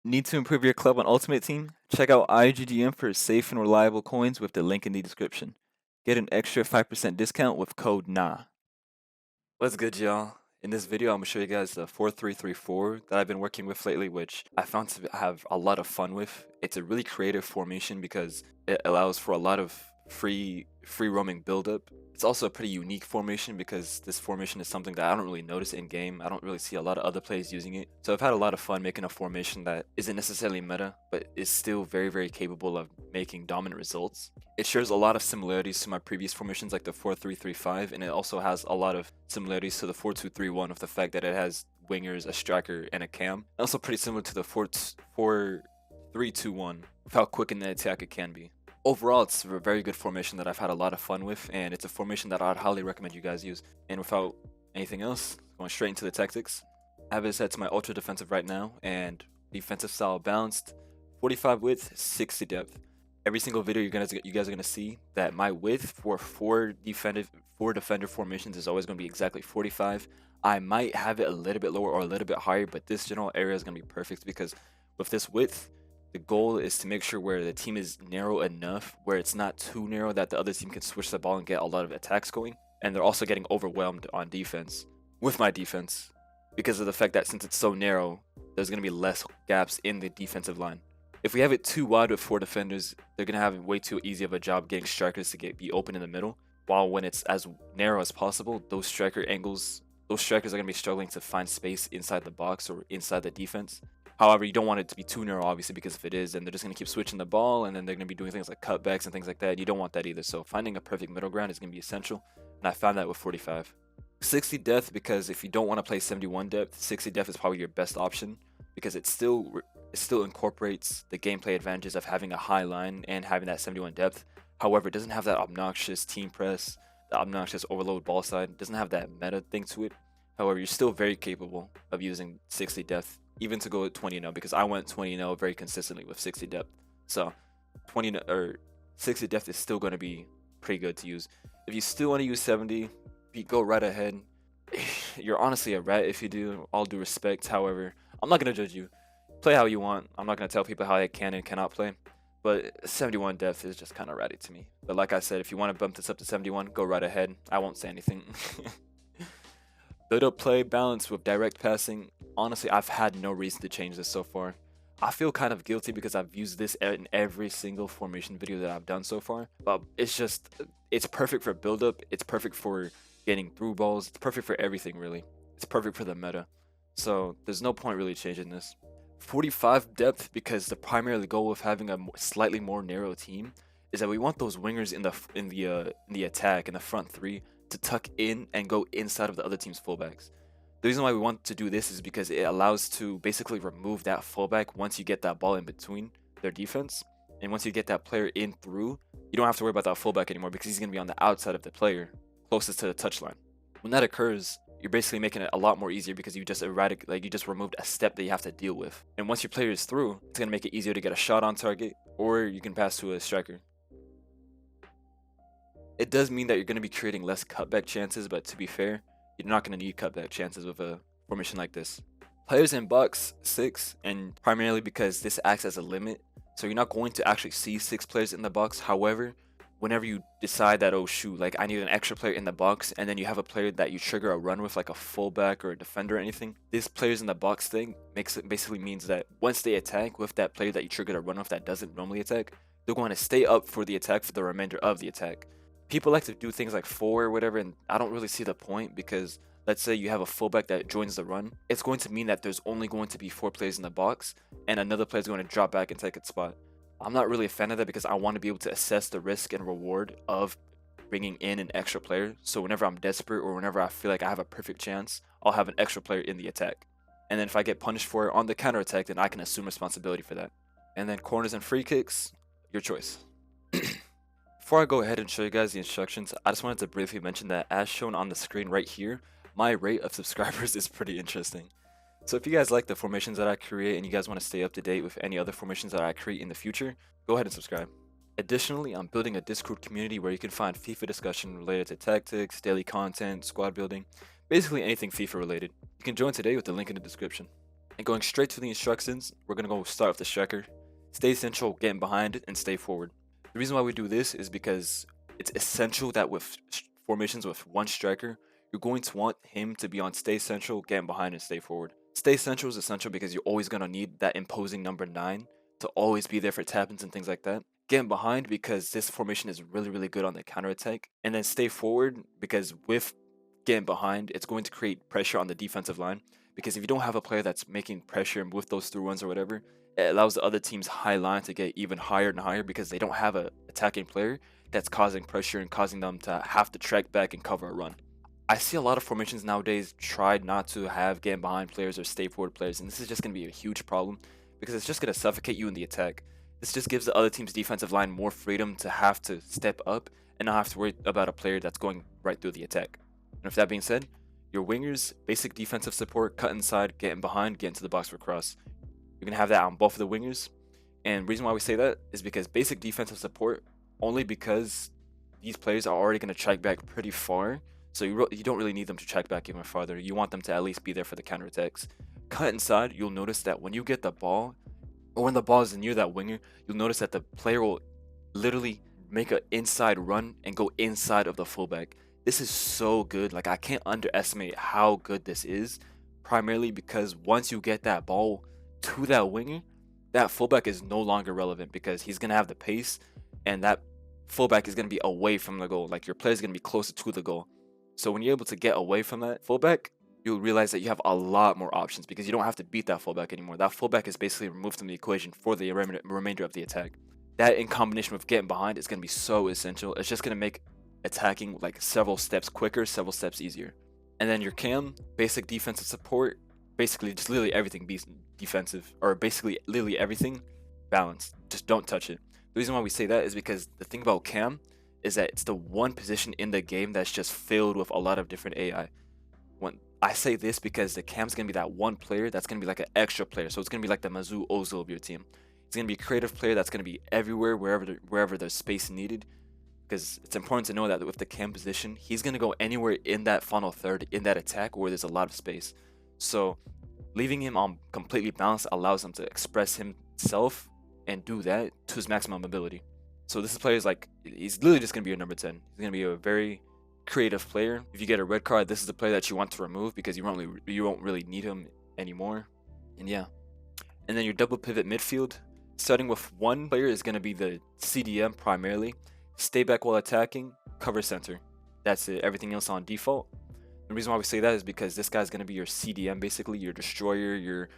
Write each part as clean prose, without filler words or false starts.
Need to improve your club on Ultimate Team? Check out IGGM for safe and reliable coins with the link in the description. Get an extra 5% discount with code NA. What's good, y'all? In this video, I'm going to show you guys the 4334 that I've been working with lately, which I found to have a lot of fun with. It's a really creative formation because it allows for a lot of free roaming buildup. It's also a pretty unique formation because this formation is something that I don't really notice in game. I don't really see a lot of other players using it. So I've had a lot of fun making a formation that isn't necessarily meta, but is still very capable of making dominant results. It shares a lot of similarities to my previous formations like the 4335, and it also has a lot of similarities to the 4231 with the fact that it has wingers, a striker, and a cam. Also pretty similar to the 4321 with how quick in the attack it can be. Overall, it's a very good formation that I've had a lot of fun with, and it's a formation that I'd highly recommend you guys use. And without anything else, going straight into the tactics, I have it set to my ultra defensive right now, and defensive style balanced, 45 width, 60 depth. Every single video you guys are gonna see that my width for four defender formations is always gonna be exactly 45. I might have it a little bit lower or a little bit higher, but this general area is gonna be perfect because with this width, the goal is to make sure where the team is narrow enough where it's not too narrow that the other team can switch the ball and get a lot of attacks going, and they're also getting overwhelmed on defense with my defense because of the fact that since it's so narrow, there's going to be less gaps in the defensive line. If we have it too wide with four defenders, they're going to have way too easy of a job getting strikers to be open in the middle, while when it's as narrow as possible, those strikers are going to be struggling to find space inside the box or inside the defense. However, you don't want it to be too narrow, obviously, because if it is, then they're just going to keep switching the ball, and then they're going to be doing things like cutbacks and things like that. You don't want that either, so finding a perfect middle ground is going to be essential, and I found that with 45. 60 depth, because if you don't want to play 71 depth, 60 depth is probably your best option, because it still incorporates the gameplay advantages of having a high line and having that 71 depth. However, it doesn't have that obnoxious team press, the obnoxious overload ball side. It doesn't have that meta thing to it. However, you're still very capable of using 60 depth, even to go at 20-0, because I went 20-0 very consistently with 60 depth. So 20 or 60 depth is still going to be pretty good to use. If you still want to use 70, go right ahead. You're honestly a rat if you do, all due respect. However, I'm not going to judge you. Play how you want. I'm not going to tell people how they can and cannot play. But 71 depth is just kind of ratty to me. But like I said, if you want to bump this up to 71, go right ahead. I won't say anything. Build up play balance with direct passing. Honestly, I've had no reason to change this so far. I feel kind of guilty because I've used this in every single formation video that I've done so far. But it's perfect for build up. It's perfect for getting through balls. It's perfect for everything, really. It's perfect for the meta. So there's no point really changing this. 45 depth, because the primary goal of having a slightly more narrow team is that we want those wingers in the attack, in the front three, to tuck in and go inside of the other team's fullbacks. The reason why we want to do this is because it allows to basically remove that fullback once you get that ball in between their defense. And once you get that player in through, you don't have to worry about that fullback anymore because he's going to be on the outside of the player, closest to the touchline. When that occurs, you're basically making it a lot more easier because you just removed a step that you have to deal with. And once your player is through, it's going to make it easier to get a shot on target, or you can pass to a striker. It does mean that you're going to be creating less cutback chances, but to be fair, you're not going to need cutback chances with a formation like this. Players in box 6, and primarily because this acts as a limit, so you're not going to actually see 6 players in the box. However, whenever you decide that, oh shoot, like I need an extra player in the box, and then you have a player that you trigger a run with, like a fullback or a defender or anything, this players in the box thing basically means that once they attack with that player that you triggered a run with that doesn't normally attack, they're going to stay up for the attack for the remainder of the attack. People like to do things like 4 or whatever, and I don't really see the point because let's say you have a fullback that joins the run, it's going to mean that there's only going to be 4 players in the box and another player is going to drop back and take its spot. I'm not really a fan of that because I want to be able to assess the risk and reward of bringing in an extra player. So whenever I'm desperate or whenever I feel like I have a perfect chance, I'll have an extra player in the attack. And then if I get punished for it on the counter attack, then I can assume responsibility for that. And then corners and free kicks, your choice. Before I go ahead and show you guys the instructions, I just wanted to briefly mention that as shown on the screen right here, my rate of subscribers is pretty interesting. So if you guys like the formations that I create and you guys want to stay up to date with any other formations that I create in the future, go ahead and subscribe. Additionally, I'm building a Discord community where you can find FIFA discussion related to tactics, daily content, squad building, basically anything FIFA related. You can join today with the link in the description. And going straight to the instructions, we're going to go start with the striker. Stay central, getting behind, and stay forward. The reason why we do this is because it's essential that with formations with one striker, you're going to want him to be on stay central, getting behind, and stay forward. Stay central is essential because you're always going to need that imposing number 9 to always be there for tap-ins and things like that. Getting behind because this formation is really, really good on the counter attack. And then stay forward because with getting behind, it's going to create pressure on the defensive line. Because if you don't have a player that's making pressure and with those through runs or whatever, it allows the other team's high line to get even higher and higher because they don't have a attacking player that's causing pressure and causing them to have to track back and cover a run. I see a lot of formations nowadays try not to have getting behind players or stay forward players, and this is just going to be a huge problem because it's just going to suffocate you in the attack. This just gives the other team's defensive line more freedom to have to step up and not have to worry about a player that's going right through the attack. And with that being said, your wingers, basic defensive support, cut inside, getting behind, get into the box for cross. You're going to have that on both of the wingers. And the reason why we say that is because basic defensive support, only because these players are already going to track back pretty far. So you don't really need them to track back even farther. You want them to at least be there for the counterattacks. Cut inside, you'll notice that when you get the ball, or when the ball is near that winger, you'll notice that the player will literally make an inside run and go inside of the fullback. This is so good. Like, I can't underestimate how good this is, primarily because once you get that ball to that winger, that fullback is no longer relevant because he's going to have the pace and that fullback is going to be away from the goal. Like, your player is going to be closer to the goal. So when you're able to get away from that fullback, you'll realize that you have a lot more options because you don't have to beat that fullback anymore. That fullback is basically removed from the equation for the remainder of the attack. That in combination with getting behind is going to be so essential. It's just going to make attacking like several steps quicker, several steps easier. And then your cam, basic defensive support, basically just literally everything defensive, or basically literally everything balanced. Just don't touch it. The reason why we say that is because the thing about cam is that it's the one position in the game that's just filled with a lot of different AI. When I say this because the cam's gonna be that one player that's gonna be like an extra player. So it's gonna be like the Mizzou Ozil of your team. It's gonna be a creative player that's gonna be everywhere, wherever there's space needed. Because it's important to know that with the cam position, he's gonna go anywhere in that final third, in that attack where there's a lot of space. So leaving him on completely balanced allows him to express himself and do that to his maximum ability. So this player is like, he's literally just gonna be your number 10. He's gonna be a very creative player. If you get a red card, this is the player that you want to remove because you won't really need him anymore. And yeah. And then your double pivot midfield, starting with one player is gonna be the CDM primarily. Stay back while attacking, cover center. That's it. Everything else on default. The reason why we say that is because this guy's gonna be your CDM, basically your destroyer, your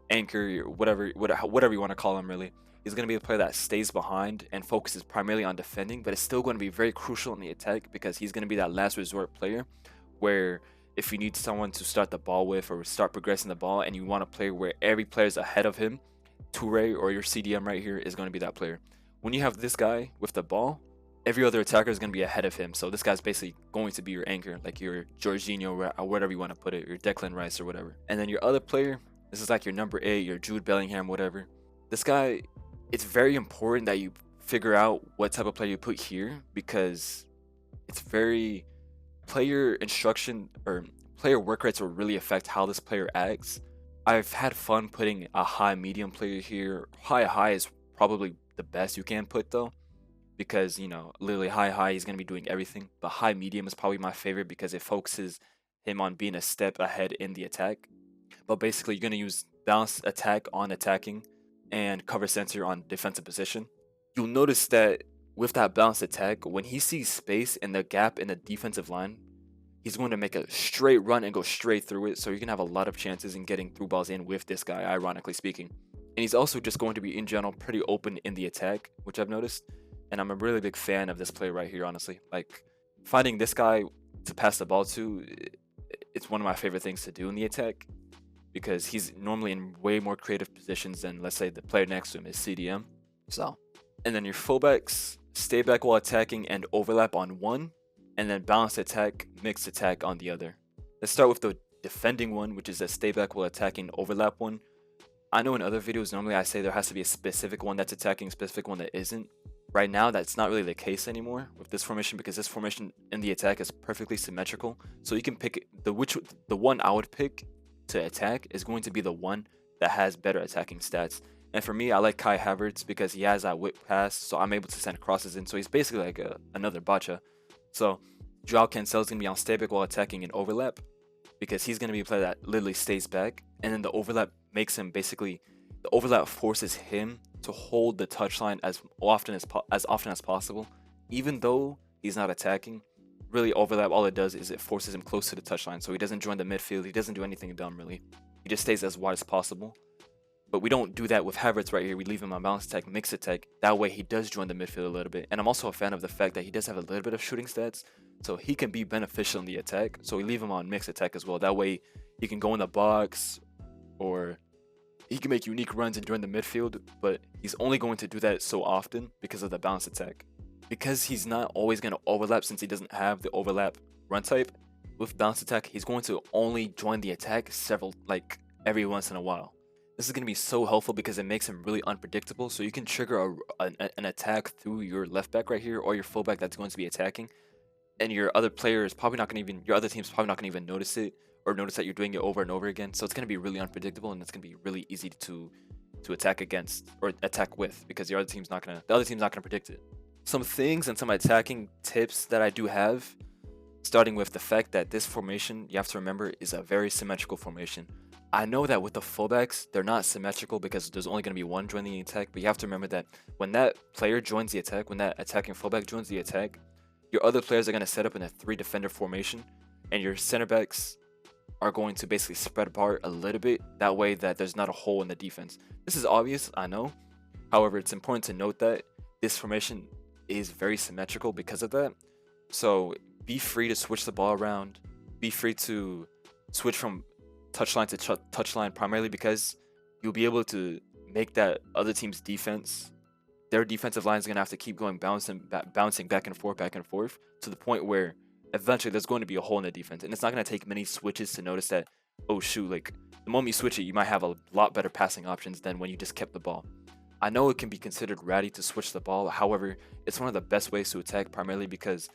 anchor, your whatever you want to call him. Really, he's gonna be a player that stays behind and focuses primarily on defending, but it's still going to be very crucial in the attack because he's gonna be that last resort player, where if you need someone to start the ball with or start progressing the ball, and you want a player where every player is ahead of him, Toure or your CDM right here is going to be that player. When you have this guy with the ball, every other attacker is going to be ahead of him. So this guy's basically going to be your anchor, like your Jorginho or whatever you want to put it, your Declan Rice or whatever. And then your other player, this is like your number 8, your Jude Bellingham, whatever. This guy, it's very important that you figure out what type of player you put here because it's very player instruction or player work rates will really affect how this player acts. I've had fun putting a high medium player here. High is probably the best you can put though, because you know literally high he's going to be doing everything, but high medium is probably my favorite because it focuses him on being a step ahead in the attack. But basically you're going to use balanced attack on attacking and cover center on defensive position. You'll notice that with that balanced attack, when he sees space in the gap in the defensive line, he's going to make a straight run and go straight through it. So you're going to have a lot of chances in getting through balls in with this guy, ironically speaking. And he's also just going to be in general pretty open in the attack, which I've noticed. And I'm a really big fan of this play right here, honestly. Like, finding this guy to pass the ball to, it's one of my favorite things to do in the attack because he's normally in way more creative positions than, let's say, the player next to him is CDM. So, and then your fullbacks, stay back while attacking and overlap on one, and then balanced attack, mixed attack on the other. Let's start with the defending one, which is a stay back while attacking overlap one. I know in other videos, normally I say there has to be a specific one that's attacking, specific one that isn't. Right now, that's not really the case anymore with this formation because this formation in the attack is perfectly symmetrical. So you can pick the one I would pick to attack is going to be the one that has better attacking stats. And for me, I like Kai Havertz because he has that whip pass, so I'm able to send crosses in. So he's basically like another Bacha. So Joao Cancelo's gonna be on stay back while attacking an overlap because he's gonna be a player that literally stays back, and then the overlap makes him basically the overlap forces him to hold the touchline as often as possible, even though he's not attacking. Really, overlap, all it does is it forces him close to the touchline, so he doesn't join the midfield. He doesn't do anything dumb really. He just stays as wide as possible. But we don't do that with Havertz right here. We leave him on balance attack, mix attack. That way he does join the midfield a little bit. And I'm also a fan of the fact that he does have a little bit of shooting stats, so he can be beneficial in the attack. So we leave him on mix attack as well. That way he can go in the box, or he can make unique runs and join the midfield. But he's only going to do that so often because of the balance attack. Because he's not always going to overlap, since he doesn't have the overlap run type, with balance attack, he's going to only join the attack every once in a while. This is going to be so helpful because it makes him really unpredictable. So you can trigger an attack through your left back right here, or your fullback that's going to be attacking, and your other player is probably not going to your other team's probably not going to even notice it, or notice that you're doing it over and over again. So it's going to be really unpredictable, and it's going to be really easy to attack against or attack with, because the other team's not going to predict it. Some things and some attacking tips that I do have, starting with the fact that this formation, you have to remember, is a very symmetrical formation. I know that with the fullbacks, they're not symmetrical because there's only going to be one joining the attack, but you have to remember that when that player joins the attack, when that attacking fullback joins the attack, your other players are going to set up in a 3-defender formation, and your center backs are going to basically spread apart a little bit, that way that there's not a hole in the defense. This is obvious, I know. However, it's important to note that this formation is very symmetrical because of that. So be free to switch the ball around, be free to switch from touchline to touchline, primarily because you'll be able to make that other team's defense, their defensive line is going to have to keep going bouncing back and forth to the point where eventually there's going to be a hole in the defense, and it's not going to take many switches to notice that, oh shoot, like the moment you switch it, you might have a lot better passing options than when you just kept the ball. I know it can be considered ratty to switch the ball, however, it's one of the best ways to attack, primarily because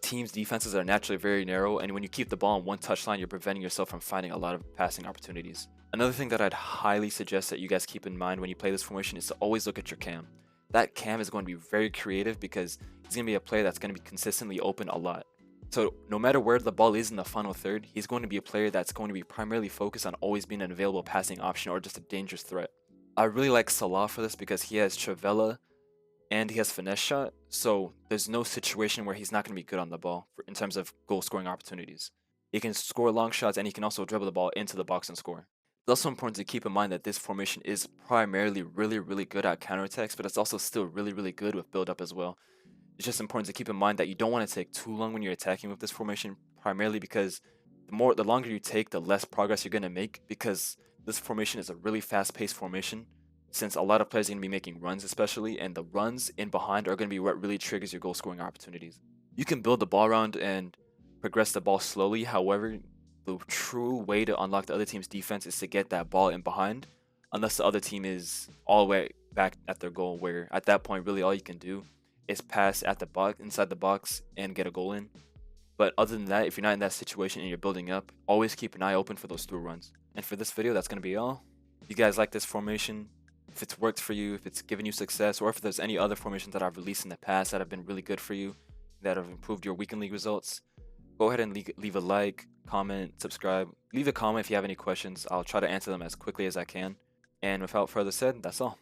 teams' defenses are naturally very narrow, and when you keep the ball on one touchline, you're preventing yourself from finding a lot of passing opportunities. Another thing that I'd highly suggest that you guys keep in mind when you play this formation is to always look at your cam. That cam is going to be very creative because he's going to be a player that's going to be consistently open a lot. So no matter where the ball is in the final third, he's going to be a player that's going to be primarily focused on always being an available passing option or just a dangerous threat. I really like Salah for this because he has Trivela and he has finesse shot, so there's no situation where he's not going to be good on the ball in terms of goal scoring opportunities. He can score long shots, and he can also dribble the ball into the box and score. It's also important to keep in mind that this formation is primarily really good at counterattacks, but it's also still really good with build up as well. It's just important to keep in mind that you don't want to take too long when you're attacking with this formation, primarily because the longer you take, the less progress you're going to make, because this formation is a really fast-paced formation, since a lot of players are going to be making runs especially, and the runs in behind are going to be what really triggers your goal scoring opportunities. You can build the ball around and progress the ball slowly, however, the true way to unlock the other team's defense is to get that ball in behind, unless the other team is all the way back at their goal, where at that point really all you can do is pass at the box, inside the box, and get a goal in. But other than that, if you're not in that situation and you're building up, always keep an eye open for those through runs. And for this video, that's going to be all. If you guys like this formation, if it's worked for you, if it's given you success, or if there's any other formations that I've released in the past that have been really good for you, that have improved your weekend league results, go ahead and leave a like, comment, subscribe. Leave a comment if you have any questions. I'll try to answer them as quickly as I can. And without further said, that's all.